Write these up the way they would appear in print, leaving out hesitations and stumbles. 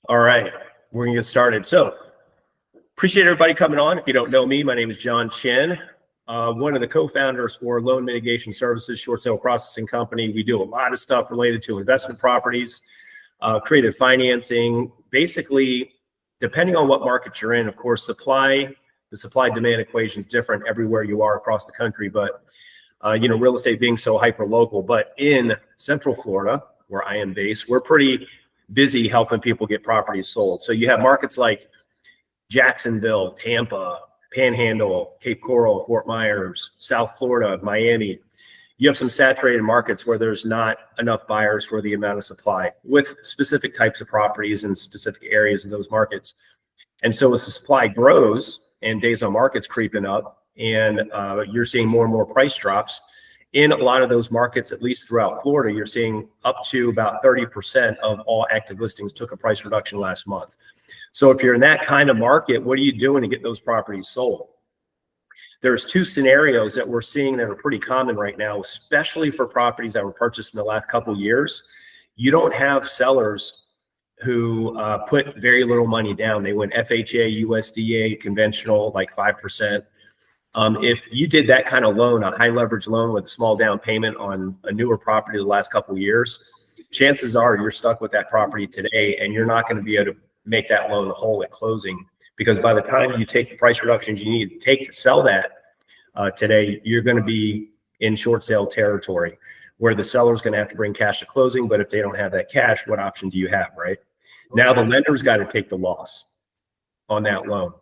All right, we're gonna get started. So appreciate everybody coming on. If you don't know me, my name is John Chin, one of the co-founders for Loan Mitigation Services, short sale processing company. We do a lot of stuff related to investment properties, creative financing, basically depending on what market you're in. Of course, the supply demand equation is different everywhere you are across the country, but real estate being so hyper local. But in Central Florida, where I am based, we're pretty busy helping people get properties sold. So you have markets like Jacksonville, Tampa, Panhandle, Cape Coral, Fort Myers, South Florida, Miami. You have some saturated markets where there's not enough buyers for the amount of supply with specific types of properties in specific areas of those markets. And so as the supply grows and days on market's creeping up, and you're seeing more and more price drops in a lot of those markets, at least throughout Florida, you're seeing up to about 30% of all active listings took a price reduction last month. So if you're in that kind of market, what are you doing to get those properties sold? There's two scenarios that we're seeing that are pretty common right now, especially for properties that were purchased in the last couple of years. You don't have sellers who put very little money down. They went FHA, USDA, conventional, like 5%. If you did that kind of loan, a high leverage loan with a small down payment on a newer property the last couple of years, chances are you're stuck with that property today and you're not going to be able to make that loan whole at closing, because by the time you take the price reductions you need to take to sell that today, you're going to be in short sale territory where the seller's going to have to bring cash to closing. But if they don't have that cash, what option do you have, right? Now the lender's got to take the loss on that loan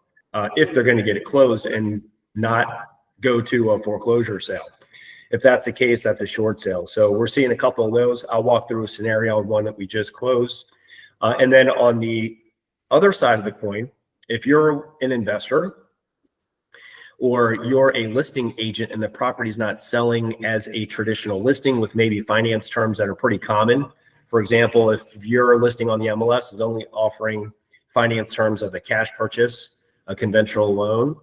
if they're going to get it closed and not go to a foreclosure sale. If that's the case, that's a short sale. So we're seeing a couple of those. I'll walk through a scenario on one that we just closed. And then on the other side of the coin, if you're an investor or you're a listing agent and the property's not selling as a traditional listing with maybe finance terms that are pretty common. For example, if your listing on the MLS is only offering finance terms of a cash purchase, a conventional loan,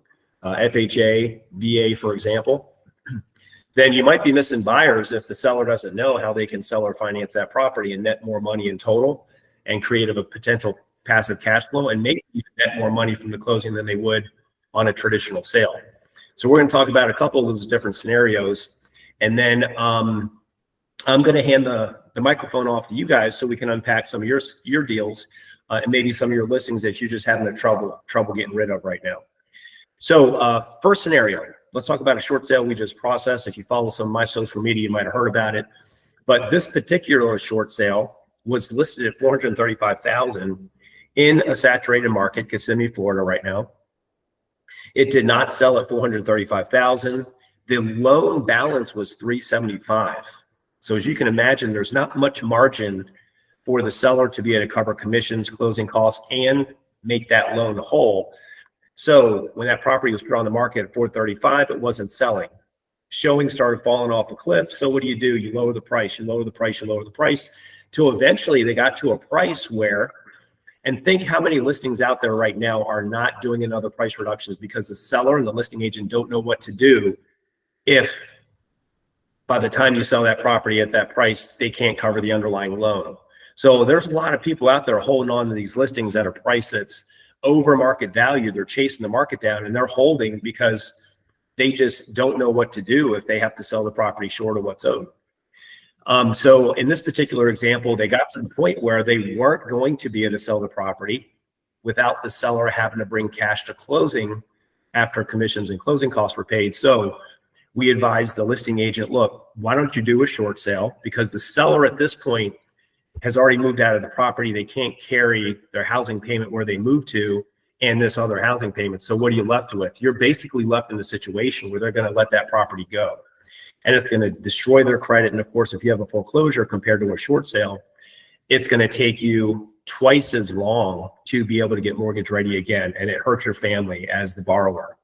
FHA, VA, for example, then you might be missing buyers if the seller doesn't know how they can sell or finance that property and net more money in total and create a potential passive cash flow and maybe even net more money from the closing than they would on a traditional sale. So we're going to talk about a couple of those different scenarios. And then I'm going to hand the microphone off to you guys so we can unpack some of your deals and maybe some of your listings that you're just having trouble getting rid of right now. So first scenario, let's talk about a short sale we just processed. If you follow some of my social media, you might have heard about it. But this particular short sale was listed at $435,000 in a saturated market, Kissimmee, Florida right now. It did not sell at $435,000. The loan balance was $375,000. So as you can imagine, there's not much margin for the seller to be able to cover commissions, closing costs, and make that loan whole. So when that property was put on the market at $435,000, it wasn't selling. Showing started falling off a cliff. So what do? You lower the price, you lower the price, you lower the price, till eventually they got to a price where, and think how many listings out there right now are not doing another price reductions because the seller and the listing agent don't know what to do if by the time you sell that property at that price, they can't cover the underlying loan. So there's a lot of people out there holding on to these listings at a price that's over market value. They're chasing the market down and they're holding because they just don't know what to do if they have to sell the property short of what's owed. So in this particular example, they got to the point where they weren't going to be able to sell the property without the seller having to bring cash to closing after commissions and closing costs were paid. So we advised the listing agent, look, why don't you do a short sale? Because the seller at this point has already moved out of the property. They can't carry their housing payment where they moved to and this other housing payment. So what are you left with? You're basically left in the situation where they're going to let that property go. And it's going to destroy their credit. And of course, if you have a foreclosure compared to a short sale, it's going to take you twice as long to be able to get mortgage ready again. And it hurts your family as the borrower.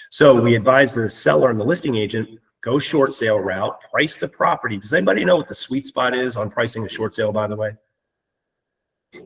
So we advise the seller and the listing agent, go short sale route, price the property. Does anybody know what the sweet spot is on pricing a short sale, by the way?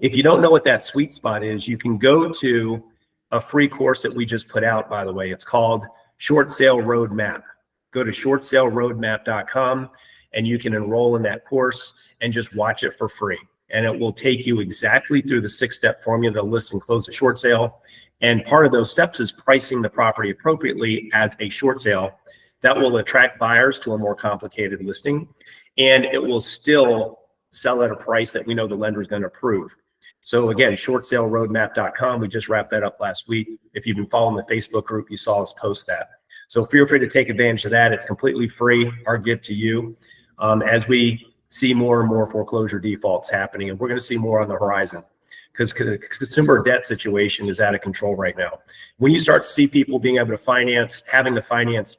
If you don't know what that sweet spot is, you can go to a free course that we just put out, by the way. It's called Short Sale Roadmap. Go to shortsaleroadmap.com and you can enroll in that course and just watch it for free. and it will take you exactly through the 6-step formula to list and close a short sale. And part of those steps is pricing the property appropriately as a short sale. That will attract buyers to a more complicated listing, and it will still sell at a price that we know the lender is going to approve. So again, shortsaleroadmap.com. We just wrapped that up last week. If you've been following the Facebook group, you saw us post that. So feel free to take advantage of that. It's completely free, our gift to you, as we see more and more foreclosure defaults happening, and we're going to see more on the horizon because the consumer debt situation is out of control right now. When you start to see people being able to finance, having to finance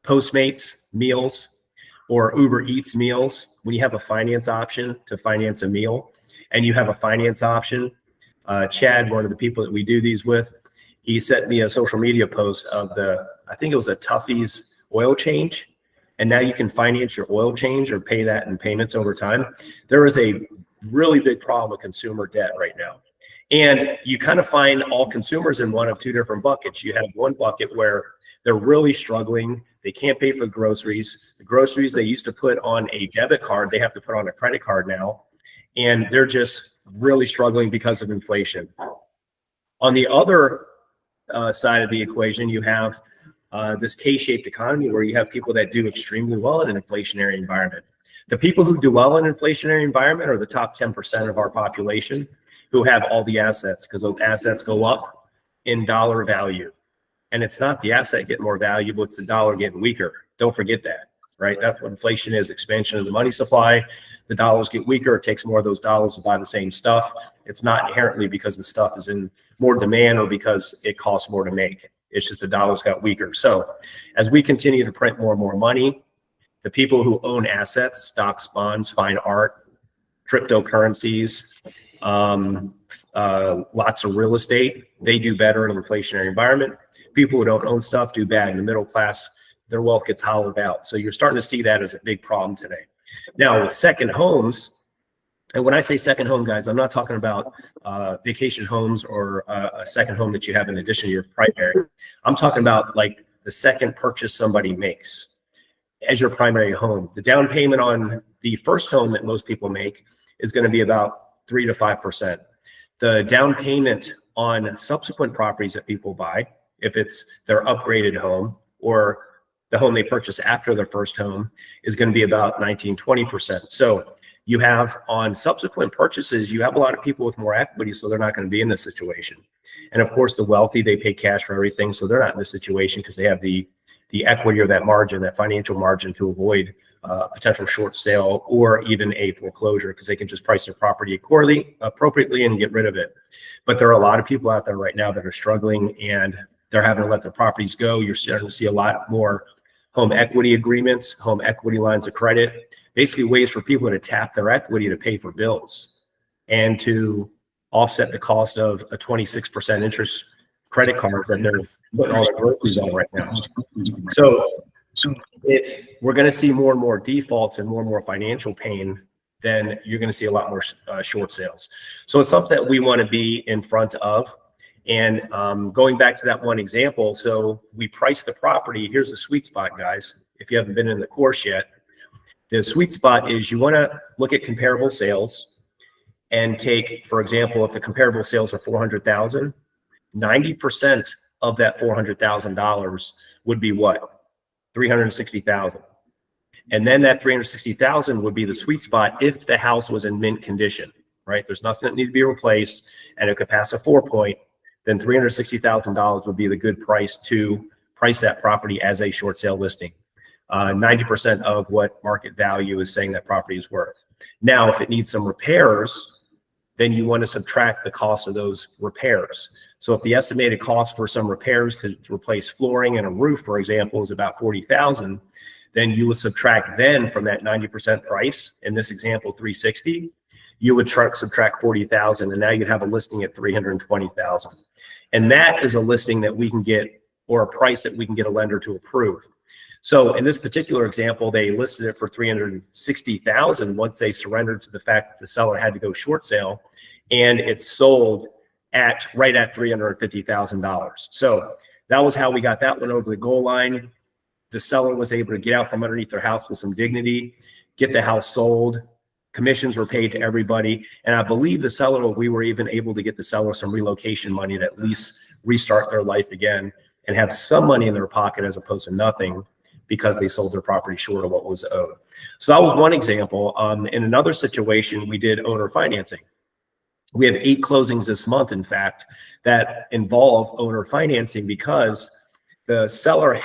Postmates meals or Uber Eats meals, when you have a finance option to finance a meal and you have a finance option, Chad, one of the people that we do these with, he sent me a social media post of I think it was a Tuffy's oil change. And now you can finance your oil change or pay that in payments over time. There is a really big problem with consumer debt right now. And you kind of find all consumers in one of two different buckets. You have one bucket where they're really struggling. They can't pay for groceries. The groceries they used to put on a debit card, they have to put on a credit card now. And they're just really struggling because of inflation. On the other side of the equation, you have this K-shaped economy where you have people that do extremely well in an inflationary environment. The people who do well in an inflationary environment are the top 10% of our population who have all the assets, because those assets go up in dollar value. And it's not the asset getting more valuable, it's the dollar getting weaker. Don't forget that, right? That's what inflation is, expansion of the money supply. The dollars get weaker, it takes more of those dollars to buy the same stuff. It's not inherently because the stuff is in more demand or because it costs more to make. It's just the dollars got weaker. So as we continue to print more and more money, the people who own assets, stocks, bonds, fine art, cryptocurrencies, lots of real estate, they do better in an inflationary environment. People who don't own stuff do bad. In the middle class, their wealth gets hollowed out. So you're starting to see that as a big problem today. Now with second homes, and when I say second home, guys, I'm not talking about vacation homes or a second home that you have in addition to your primary. I'm talking about like the second purchase somebody makes as your primary home. The down payment on the first home that most people make is going to be about 3 to 5%. The down payment on subsequent properties that people buy, if it's their upgraded home or the home they purchase after their first home, is going to be about 19, 20%. So you have on subsequent purchases, you have a lot of people with more equity, so they're not going to be in this situation. And of course, the wealthy, they pay cash for everything, so they're not in this situation because they have the equity or that margin, that financial margin to avoid potential short sale or even a foreclosure because they can just price their property appropriately and get rid of it. But there are a lot of people out there right now that are struggling and they're having to let their properties go. You're starting to see a lot more home equity agreements, home equity lines of credit, basically ways for people to tap their equity to pay for bills and to offset the cost of a 26% interest credit card that they're putting all their groceries on right now. So if we're going to see more and more defaults and more financial pain, then you're going to see a lot more short sales. So it's something that we want to be in front of. And going back to that one example, so we priced the property. Here's the sweet spot, guys. If you haven't been in the course yet, the sweet spot is you want to look at comparable sales and take, for example, if the comparable sales are $400,000, 90% of that $400,000 would be what? $360,000. And then that $360,000 would be the sweet spot if the house was in mint condition, right? There's nothing that needs to be replaced and it could pass a 4-point, then $360,000 would be the good price to price that property as a short sale listing. 90% of what market value is saying that property is worth. Now, if it needs some repairs, then you want to subtract the cost of those repairs. So if the estimated cost for some repairs to replace flooring and a roof, for example, is about $40,000, then you would subtract then from that 90% price, in this example, $360,000, you would subtract $40,000, and now you'd have a listing at $320,000. And that is a listing that we can get, or a price that we can get a lender to approve. So in this particular example, they listed it for $360,000 once they surrendered to the fact that the seller had to go short sale, and it sold right at $350,000. So that was how we got that one over the goal line. The seller was able to get out from underneath their house with some dignity. get the house sold. Commissions were paid to everybody. And I believe the seller, we were even able to get the seller some relocation money to at least restart their life again and have some money in their pocket as opposed to nothing because they sold their property short of what was owed. So that was one example. In another situation, we did owner financing. We have 8 closings this month, in fact, that involve owner financing because the seller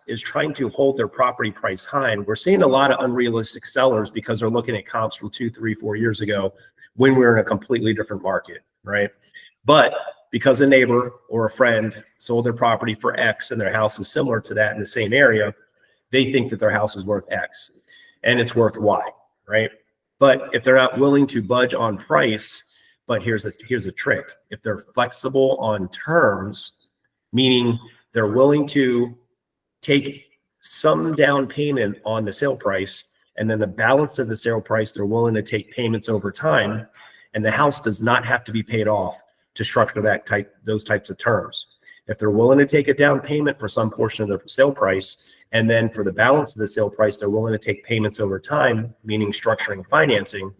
is trying to hold their property price high. And we're seeing a lot of unrealistic sellers because they're looking at comps from 2, 3, 4 years ago when we're in a completely different market, right? But because a neighbor or a friend sold their property for X and their house is similar to that in the same area, they think that their house is worth X and it's worth Y, right? But if they're not willing to budge on price, but here's a trick. If they're flexible on terms, meaning they're willing to take some down payment on the sale price, and then the balance of the sale price, they're willing to take payments over time, and the house does not have to be paid off to structure those types of terms. If they're willing to take a down payment for some portion of the sale price, and then for the balance of the sale price, they're willing to take payments over time, meaning structuring financing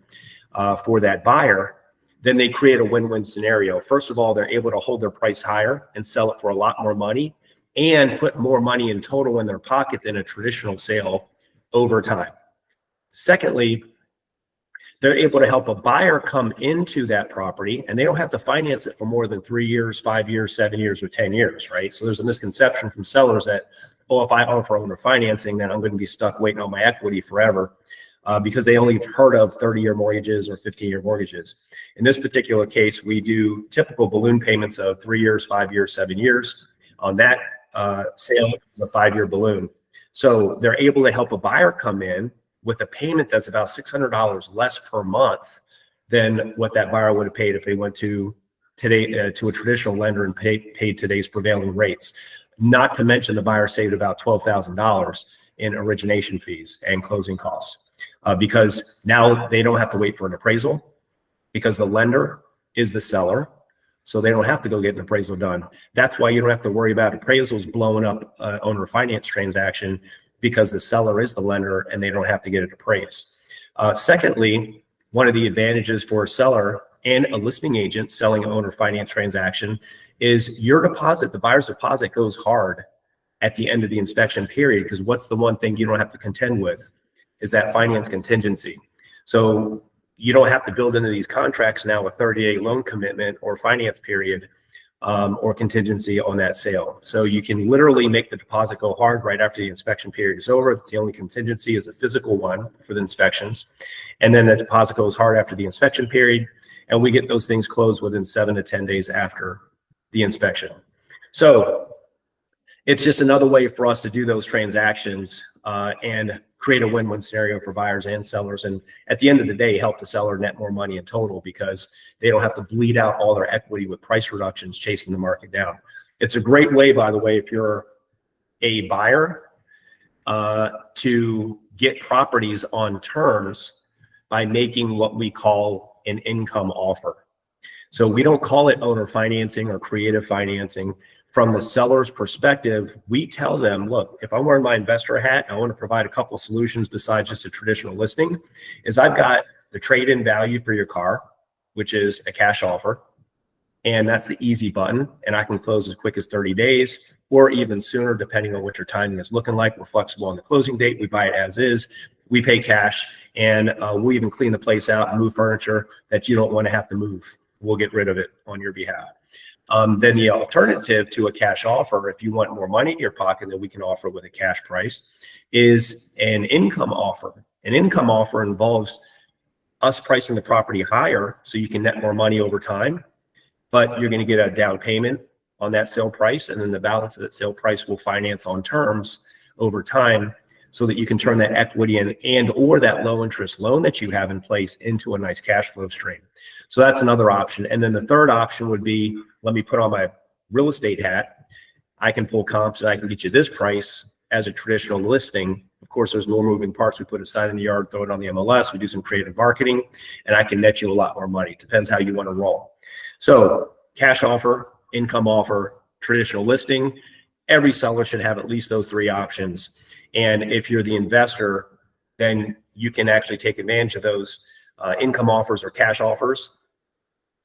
for that buyer, then they create a win-win scenario. First of all, they're able to hold their price higher and sell it for a lot more money and put more money in total in their pocket than a traditional sale over time. Secondly, they're able to help a buyer come into that property and they don't have to finance it for more than 3 years, 5 years, 7 years, or 10 years, right? So there's a misconception from sellers that, oh, if I offer owner financing, then I'm going to be stuck waiting on my equity forever. Because they only heard of 30-year mortgages or 15-year mortgages. In this particular case, we do typical balloon payments of 3 years, 5 years, 7 years. On that sale, it's a 5-year balloon. So they're able to help a buyer come in with a payment that's about $600 less per month than what that buyer would have paid if they went to a traditional lender and paid today's prevailing rates. Not to mention the buyer saved about $12,000 in origination fees and closing costs. Because now they don't have to wait for an appraisal because the lender is the seller. So they don't have to go get an appraisal done. That's why you don't have to worry about appraisals blowing up owner finance transaction because the seller is the lender and they don't have to get it appraised. Secondly, one of the advantages for a seller and a listing agent selling an owner finance transaction is your deposit, the buyer's deposit goes hard at the end of the inspection period because what's the one thing you don't have to contend with? Is that finance contingency. So you don't have to build into these contracts now a 30-day loan commitment or finance period or contingency on that sale. So you can literally make the deposit go hard right after the inspection period is over. It's the only contingency is a physical one for the inspections. And then the deposit goes hard after the inspection period. And we get those things closed within 7 to 10 days after the inspection. So it's just another way for us to do those transactions and create a win-win scenario for buyers and sellers. And at the end of the day, help the seller net more money in total because they don't have to bleed out all their equity with price reductions chasing the market down. It's a great way, by the way, if you're a buyer to get properties on terms by making what we call an income offer. So we don't call it owner financing or creative financing. From the seller's perspective, we tell them, look, if I'm wearing my investor hat, I want to provide a couple of solutions besides just a traditional listing, is I've got the trade-in value for your car, which is a cash offer. And that's the easy button. And I can close as quick as 30 days or even sooner, depending on what your timing is looking like. We're flexible on the closing date. We buy it as is. We pay cash and we'll even clean the place out and move furniture that you don't want to have to move. We'll get rid of it on your behalf. Then the alternative to a cash offer, if you want more money in your pocket that we can offer with a cash price, is an income offer. An income offer involves us pricing the property higher so you can net more money over time, but you're going to get a down payment on that sale price, and then the balance of that sale price will finance on terms over time so that you can turn that equity and or that low interest loan that you have in place into a nice cash flow stream. So that's another option. And then the third option would be, let me put on my real estate hat. I can pull comps and I can get you this price as a traditional listing. Of course, there's more moving parts. We put a sign in the yard, throw it on the MLS. We do some creative marketing and I can net you a lot more money. Depends how you want to roll. So cash offer, income offer, traditional listing. Every seller should have at least those three options. And if you're the investor, then you can actually take advantage of those income offers or cash offers.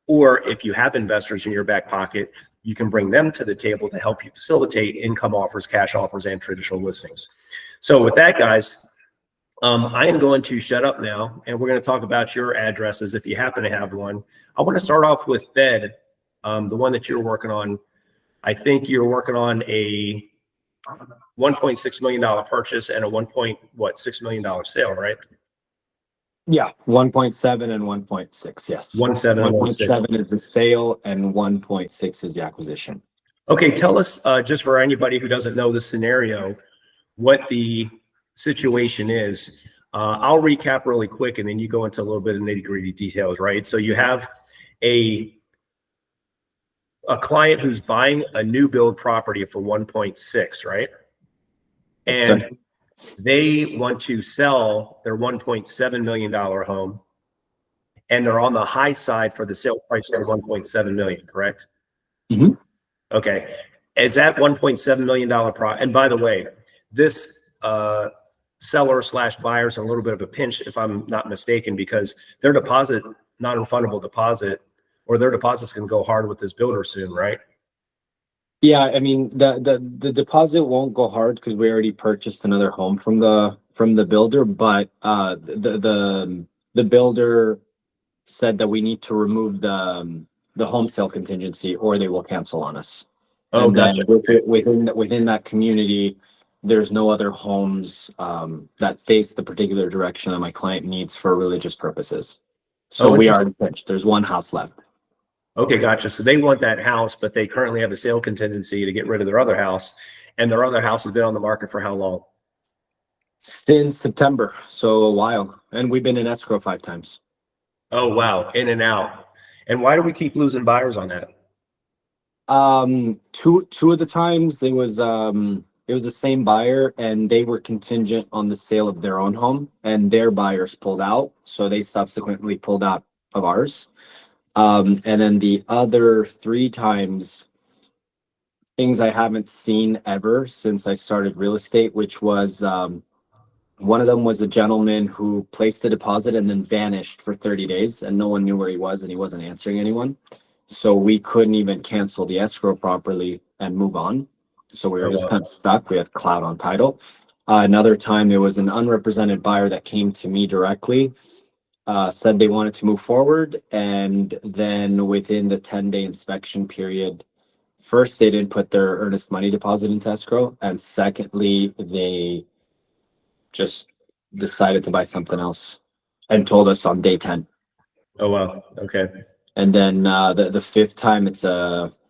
Or if you have investors in your back pocket, you can bring them to the table to help you facilitate income offers, cash offers, and traditional listings. So with that, guys, I am going to shut up now, and we're going to talk about your addresses if you happen to have one. I want to start off with Fed, the one that you're working on. I think you're working on a $1.6 million purchase and a $1.6 million sale, right? Yeah, 1.7 and 1.6. Yes. 1.7 and 1.7 is the sale and 1.6 is the acquisition. Okay, tell us, just for anybody who doesn't know the scenario, what the situation is. I'll recap really quick, and then you go into a little bit of nitty-gritty details, right? So you have a client who's buying a new build property for 1.6, right? And Yes, they want to sell their $1.7 million home, and they're on the high side for the sale price of $1.7 million, correct? Mm-hmm. Okay. Is that $1.7 million and by the way, this seller slash buyer's in a little bit of a pinch, if I'm not mistaken, because their deposit, non-refundable deposit, or their deposit's going to go hard with this builder soon, right? Yeah, I mean the deposit won't go hard because we already purchased another home from the builder, but the builder said that we need to remove the home sale contingency or they will cancel on us. Oh, And gotcha. then within that community, there's no other homes that face the particular direction that my client needs for religious purposes. So we are pitched. There's one house left. Okay, gotcha. So they want that house, but they currently have a sale contingency to get rid of their other house. And their other house has been on the market for how long? Since September, so a while. And we've been in escrow 5 times. Oh, wow. In and out. And why do we keep losing buyers on that? Two of the times it was the same buyer and they were contingent on the sale of their own home and their buyers pulled out. So they subsequently pulled out of ours. And then the other 3 times, things I haven't seen ever since I started real estate, which was one of them was a gentleman who placed the deposit and then vanished for 30 days and no one knew where he was and he wasn't answering anyone. So we couldn't even cancel the escrow properly and move on. So we were just kind of stuck. We had cloud on title. Another time, there was an unrepresented buyer that came to me directly, said they wanted to move forward. And then within the 10-day inspection period, first, they didn't put their earnest money deposit into escrow. And secondly, they just decided to buy something else and told us on day 10. Oh, wow. Okay. And then the 5th time the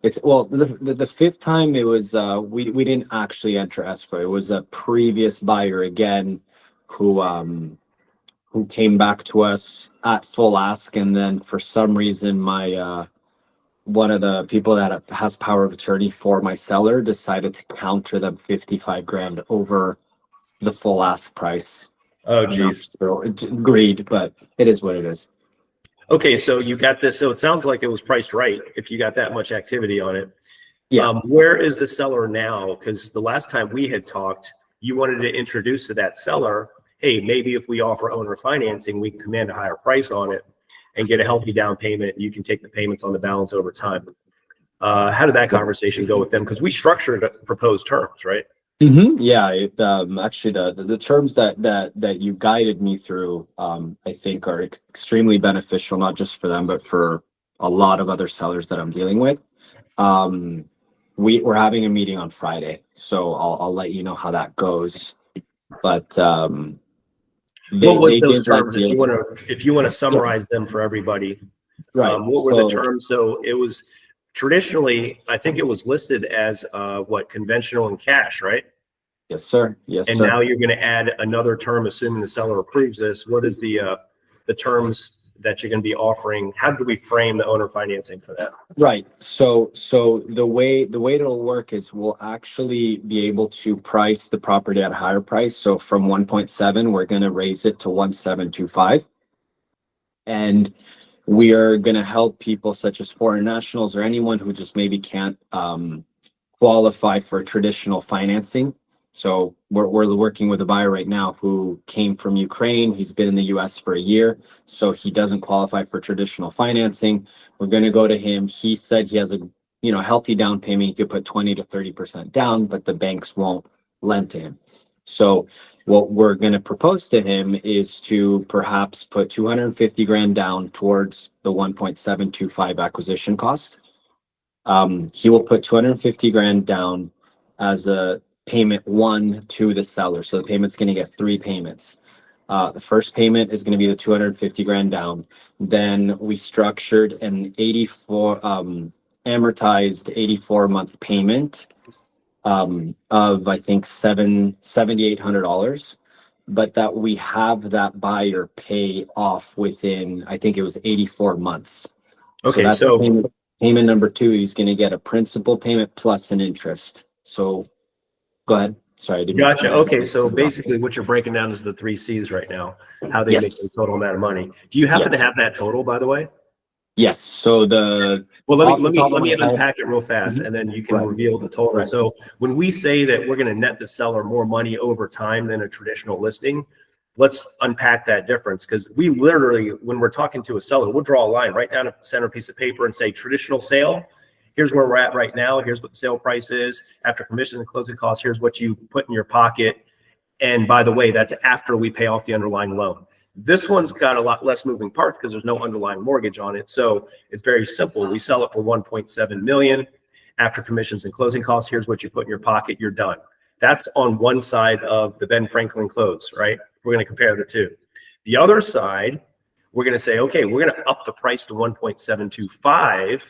5th time it was we didn't actually enter escrow. It was a previous buyer again who came back to us at full ask, and then for some reason my one of the people that has power of attorney for my seller decided to counter them 55 grand over the full ask price. Oh, geez. So it's agreed, but it is what it is. Okay, so you got this. So it sounds like it was priced right if you got that much activity on it. Yeah. Where is the seller now? Because the last time we had talked, you wanted to introduce to that seller, hey, maybe if we offer owner financing, we can command a higher price on it and get a healthy down payment. And you can take the payments on the balance over time. How did that conversation go with them? Because we structured proposed terms, right? Mm-hmm. Yeah, actually the terms that you guided me through, I think are extremely beneficial, not just for them, but for a lot of other sellers that I'm dealing with. We're having a meeting on Friday, so I'll let you know how that goes. But what was those terms? If you want to summarize them for everybody, right? What were the terms? So it was traditionally, I think it was listed as conventional and cash, right? Yes, sir. Yes, and sir. Now you're going to add another term, assuming the seller approves this. What is the terms that you're going to be offering? How do we frame the owner financing for that? Right. So the way it'll work is we'll actually be able to price the property at a higher price. So from 1.7, we're going to raise it to 1.725. And we are going to help people such as foreign nationals or anyone who just maybe can't qualify for traditional financing. So we're working with a buyer right now who came from Ukraine. He's been in the US for a year, so he doesn't qualify for traditional financing. We're going to go to him. He said he has a healthy down payment. He could put 20 to 30% down, but the banks won't lend to him. So what we're going to propose to him is to perhaps put 250 grand down towards the 1.725 acquisition cost. He will put 250 grand down as a payment one to the seller. So the payment's going to get three payments. The first payment is going to be the 250 grand down. Then we structured an amortized 84-month payment of, I think, $7,800, but that we have that buyer pay off within, I think it was 84 months. Okay, that's payment number two. He's going to get a principal payment plus an interest. So go ahead. Sorry, I didn't. Gotcha. Okay, so basically what you're breaking down is the 3 C's right now, how they make the total amount of money. Do you happen to have that total, by the way? Yes. So let me unpack it real fast, and then you can reveal the total. So when we say that we're going to net the seller more money over time than a traditional listing, let's unpack that difference, because we literally, when we're talking to a seller, we'll draw a line right down a center piece of paper and say traditional sale. Here's where we're at right now. Here's what the sale price is. After commission and closing costs, here's what you put in your pocket. And by the way, that's after we pay off the underlying loan. This one's got a lot less moving parts because there's no underlying mortgage on it. So it's very simple. We sell it for 1.7 million. After commissions and closing costs, here's what you put in your pocket. You're done. That's on one side of the Ben Franklin close, right? We're going to compare the two. The other side, we're going to say, okay, we're going to up the price to 1.725.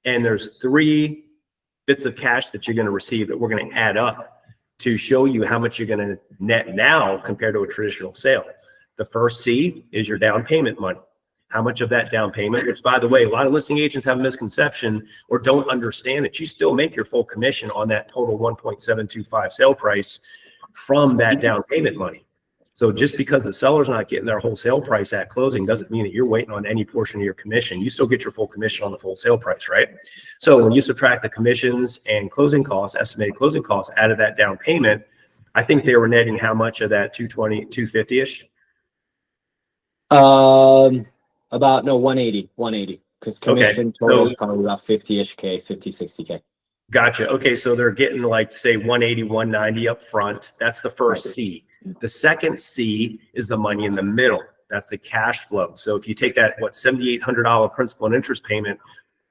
And there's 3 bits of cash that you're going to receive that we're going to add up to show you how much you're going to net now compared to a traditional sale. The first C is your down payment money. How much of that down payment, which by the way, a lot of listing agents have a misconception or don't understand that you still make your full commission on that total 1.725 sale price from that down payment money. So just because the seller's not getting their wholesale price at closing doesn't mean that you're waiting on any portion of your commission. You still get your full commission on the full sale price, right? So when you subtract the commissions and closing costs, estimated closing costs out of that down payment, I think they were netting how much of that 220, 250-ish? About 180, because commission total is probably about 50-ish K, 50, 60K. Gotcha. Okay, so they're getting like, say, 180, 190 up front. That's the first C. The second C is the money in the middle. That's the cash flow. So if you take that, $7,800 principal and interest payment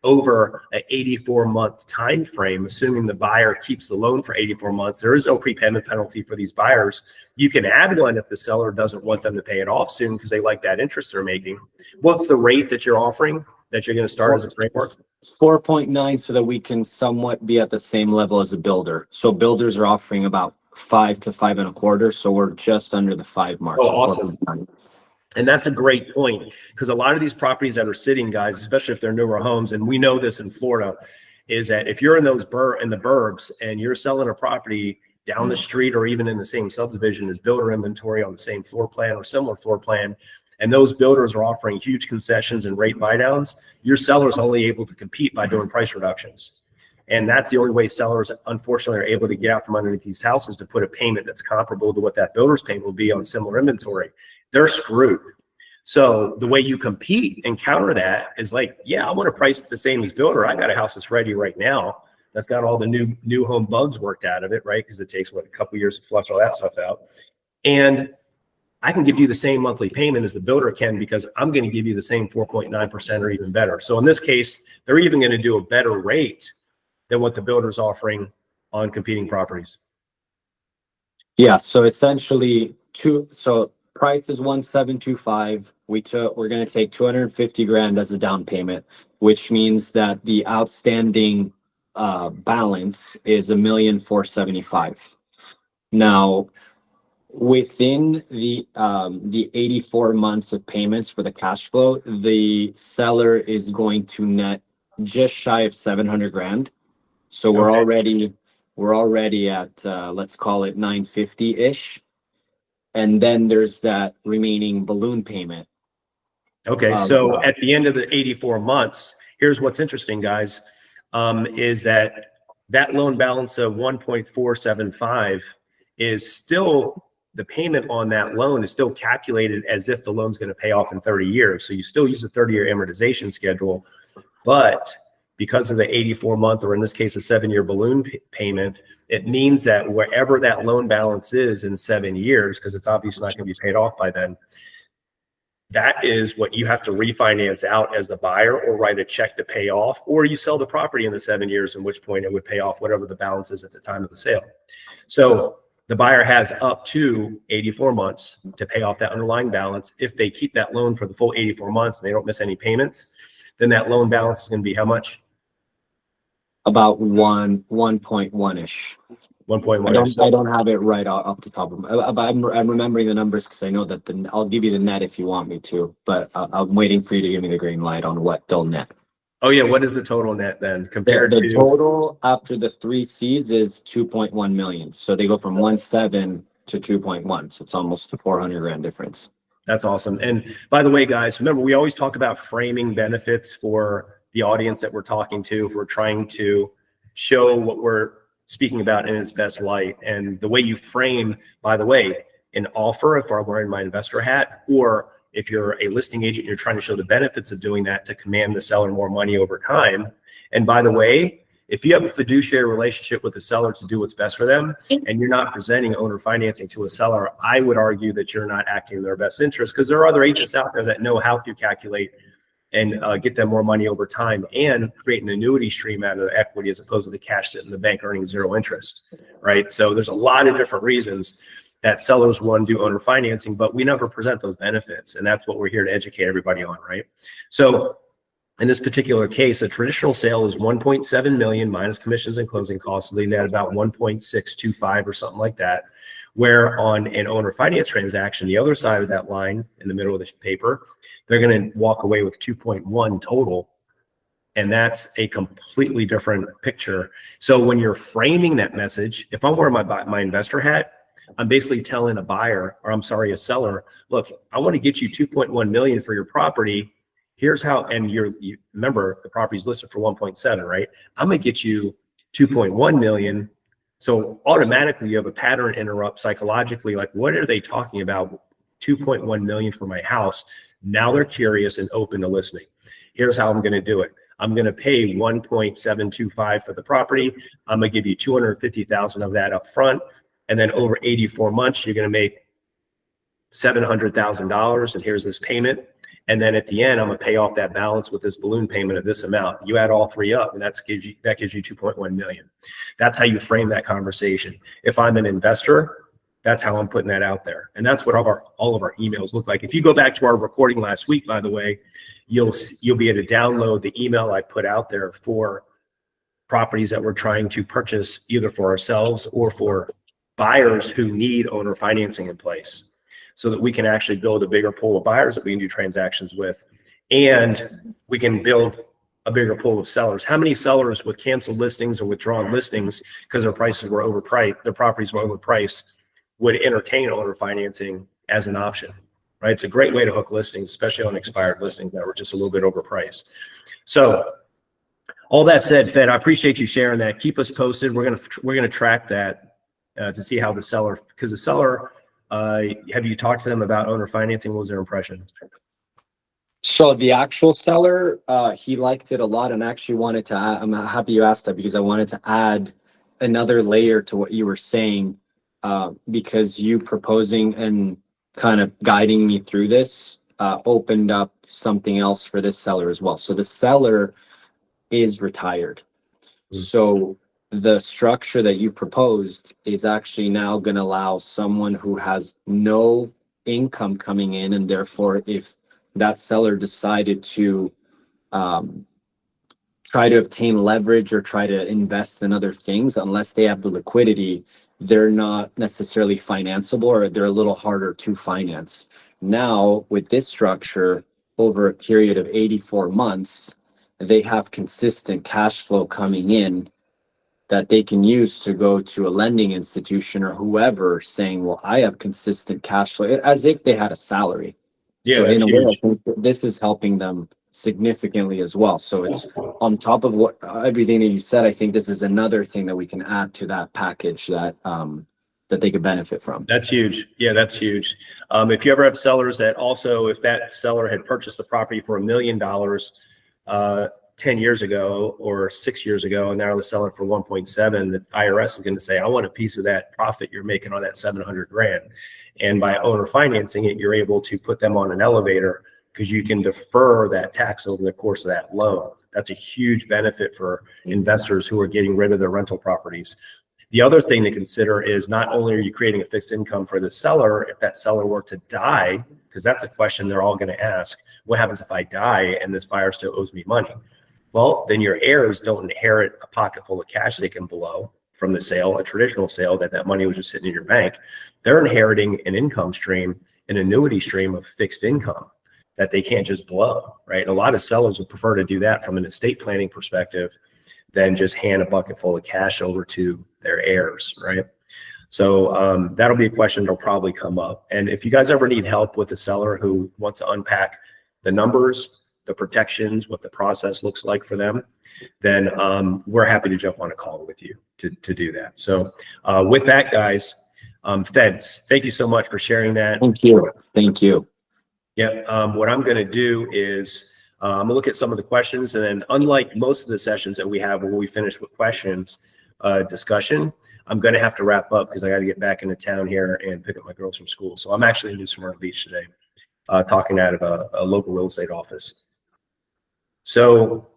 over an 84-month time frame, assuming the buyer keeps the loan for 84 months, there is no prepayment penalty for these buyers. You can add one if the seller doesn't want them to pay it off soon because they like that interest they're making. What's the rate that you're offering, that you're going to start as a framework? 4.9, so that we can somewhat be at the same level as a builder. So builders are offering about 5 to 5.25. So we're just under the 5 mark. Oh, awesome. And that's a great point, because a lot of these properties that are sitting, guys, especially if they're newer homes, and we know this in Florida, is that if you're in those in the burbs and you're selling a property down the street or even in the same subdivision as builder inventory on the same floor plan or similar floor plan, and those builders are offering huge concessions and rate buy downs, your seller's only able to compete by doing price reductions. And that's the only way sellers, unfortunately, are able to get out from underneath these houses, to put a payment that's comparable to what that builder's payment will be on similar inventory. They're screwed. So the way you compete and counter that is like, yeah, I want to price it the same as builder. I got a house that's ready right now that's got all the new home bugs worked out of it, right? Because it takes a couple years to flush all that stuff out. And I can give you the same monthly payment as the builder can, because I'm going to give you the same 4.9% or even better. So in this case, they're even going to do a better rate than what the builder's offering on competing properties. Yeah. So essentially price is 1.725. We're going to take 250 grand as a down payment, which means that the outstanding balance is $1,475,000. Now, within the 84 months of payments for the cash flow, the seller is going to net just shy of 700 grand. So we're already at let's call it 950-ish. And then there's that remaining balloon payment. Okay, so at the end of the 84 months, here's what's interesting, guys, is that loan balance of 1.475 is still, the payment on that loan is still calculated as if the loan's going to pay off in 30 years. So you still use a 30-year amortization schedule, but because of the 84-month, or in this case, a 7-year balloon payment, it means that wherever that loan balance is in 7 years, because it's obviously not going to be paid off by then, that is what you have to refinance out as the buyer, or write a check to pay off, or you sell the property in the 7 years, in which point it would pay off whatever the balance is at the time of the sale. So the buyer has up to 84 months to pay off that underlying balance. If they keep that loan for the full 84 months and they don't miss any payments, then that loan balance is going to be how much? About 1.1-ish. 1.1. I don't have it right off the top of my, but I'm remembering the numbers because I know that I'll give you the net if you want me to, but I'm waiting for you to give me the green light on what they'll net. Oh yeah, what is the total net then compared The to? total after the 3 seeds is 2.1 million. So they go from 1.7 to 2.1. So it's almost a 400 grand difference. That's awesome. And by the way, guys, remember, we always talk about framing benefits for the audience that we're talking to, if we're trying to show what we're speaking about in its best light. And the way you frame, by the way, an offer, if I'm wearing my investor hat, or if you're a listing agent, you're trying to show the benefits of doing that to command the seller more money over time. And by the way, if you have a fiduciary relationship with the seller to do what's best for them, and you're not presenting owner financing to a seller, I would argue that you're not acting in their best interest, because there are other agents out there that know how to calculate and get them more money over time and create an annuity stream out of the equity, as opposed to the cash sitting in the bank earning 0 interest, right? So there's a lot of different reasons that sellers want to do owner financing, but we never present those benefits. And that's what we're here to educate everybody on, right? So in this particular case, a traditional sale is 1.7 million minus commissions and closing costs. So they net about 1.625 or something like that. Where on an owner finance transaction, the other side of that line in the middle of this paper, they're going to walk away with 2.1 total. And that's a completely different picture. So when you're framing that message, if I'm wearing my investor hat, I'm basically telling a buyer, or I'm sorry, a seller, look, I want to get you 2.1 million for your property. Here's how, and you remember the property's listed for 1.7, right? I'm going to get you 2.1 million. So automatically you have a pattern interrupt psychologically. Like, what are they talking about? 2.1 million for my house. Now they're curious and open to listening. Here's how I'm going to do it. I'm going to pay 1.725 for the property. I'm going to give you 250,000 of that up front. And then over 84 months, you're going to make $700,000. And here's this payment. And then at the end, I'm going to pay off that balance with this balloon payment of this amount. You add all three up, and that gives you 2.1 million. That's how you frame that conversation. If I'm an investor, that's how I'm putting that out there. And that's what all of our emails look like. If you go back to our recording last week, by the way, you'll be able to download the email I put out there for properties that we're trying to purchase, either for ourselves or for buyers who need owner financing in place, so that we can actually build a bigger pool of buyers that we can do transactions with, and we can build a bigger pool of sellers. How many sellers with canceled listings or withdrawn listings because their prices were overpriced, their properties were overpriced, would entertain owner financing as an option, right? It's a great way to hook listings, especially on expired listings that were just a little bit overpriced. So all that said, Fed, I appreciate you sharing that. Keep us posted. We're gonna track that to see how the seller, because the seller, have you talked to them about owner financing? What was their impression? So the actual seller, he liked it a lot and actually wanted to add, I'm happy you asked that, because I wanted to add another layer to what you were saying, because you proposing and kind of guiding me through this opened up something else for this seller as well. So the seller is retired. So the structure that you proposed is actually now going to allow someone who has no income coming in, and therefore if that seller decided to try to obtain leverage or try to invest in other things, unless they have the liquidity, they're not necessarily financeable, or they're a little harder to finance. Now with this structure, over a period of 84 months, they have consistent cash flow coming in that they can use to go to a lending institution or whoever, saying, well, I have consistent cash flow, as if they had a salary. Yeah, so in a way, I huge. think this is helping them significantly as well. So it's on top of what everything that you said. I think this is another thing that we can add to that package that that they could benefit from. That's huge. Yeah, that's huge. If you ever have sellers that also, if that seller had purchased the property for $1 million 10 years ago or 6 years ago, and now they're selling for 1.7, the IRS is going to say, I want a piece of that profit you're making on that 700 grand. And by owner financing it, you're able to put them on an elevator because you can defer that tax over the course of that loan. That's a huge benefit for investors who are getting rid of their rental properties. The other thing to consider is not only are you creating a fixed income for the seller, if that seller were to die, because that's a question they're all going to ask, what happens if I die and this buyer still owes me money? Well, then your heirs don't inherit a pocket full of cash they can blow from the sale, a traditional sale that money was just sitting in your bank. They're inheriting an income stream, an annuity stream of fixed income that they can't just blow, right? And a lot of sellers would prefer to do that from an estate planning perspective than just hand a bucket full of cash over to their heirs, right? So that'll be a question that'll probably come up. And if you guys ever need help with a seller who wants to unpack the numbers, the protections, what the process looks like for them, then we're happy to jump on a call with you to do that. So with that, guys, Feds, thank you so much for sharing that. Thank you. Thank you. Yep. What I'm going to do is I'm going to look at some of the questions, and then unlike most of the sessions that we have where we finish with questions, discussion, I'm going to have to wrap up because I got to get back into town here and pick up my girls from school. So I'm actually in New Smyrna Beach today, talking out of a local real estate office. So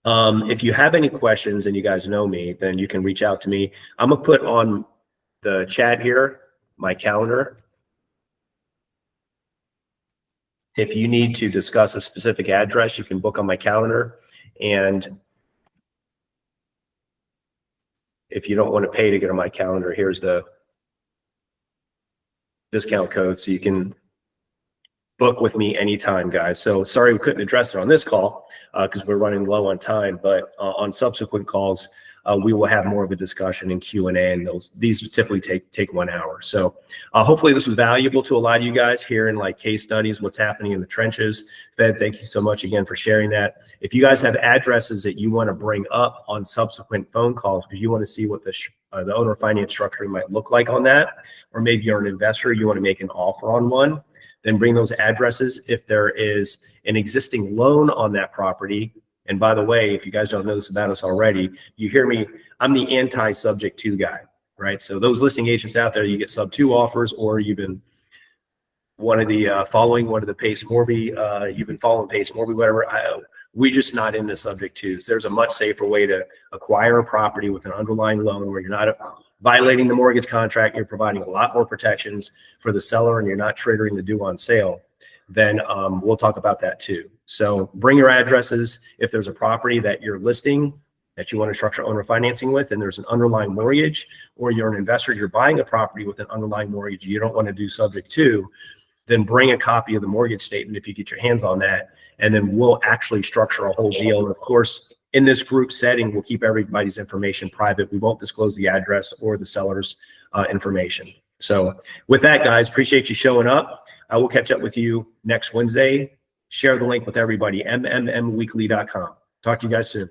if you have any questions and you guys know me, then you can reach out to me. I'm going to put on the chat here my calendar. If you need to discuss a specific address, you can book on my calendar. And if you don't want to pay to get on my calendar, here's the discount code. So you can book with me anytime, guys. So sorry we couldn't address it on this call because we're running low on time. But on subsequent calls, we will have more of a discussion and Q&A, and these typically take 1 hour. So hopefully this was valuable to a lot of you guys hearing like case studies, what's happening in the trenches. Fed, thank you so much again for sharing that. If you guys have addresses that you want to bring up on subsequent phone calls because you want to see what the owner finance structure might look like on that, or maybe you're an investor, you want to make an offer on one, then bring those addresses. If there is an existing loan on that property, and by the way, if you guys don't know this about us already, you hear me, I'm the anti-subject to guy, right? So those listing agents out there, you get sub 2 offers, or you've been one of the Pace Morby, you've been following Pace Morby, whatever. We're just not into subject twos. There's a much safer way to acquire a property with an underlying loan where you're not violating the mortgage contract, you're providing a lot more protections for the seller, and you're not triggering the due on sale. Then we'll talk about that too. So bring your addresses. If there's a property that you're listing that you want to structure owner financing with, and there's an underlying mortgage, or you're an investor, you're buying a property with an underlying mortgage, you don't want to do subject to, then bring a copy of the mortgage statement if you get your hands on that, and then we'll actually structure a whole deal. And of course, in this group setting, we'll keep everybody's information private. We won't disclose the address or the seller's information. So with that, guys, appreciate you showing up. I will catch up with you next Wednesday. Share the link with everybody, mmmweekly.com. Talk to you guys soon.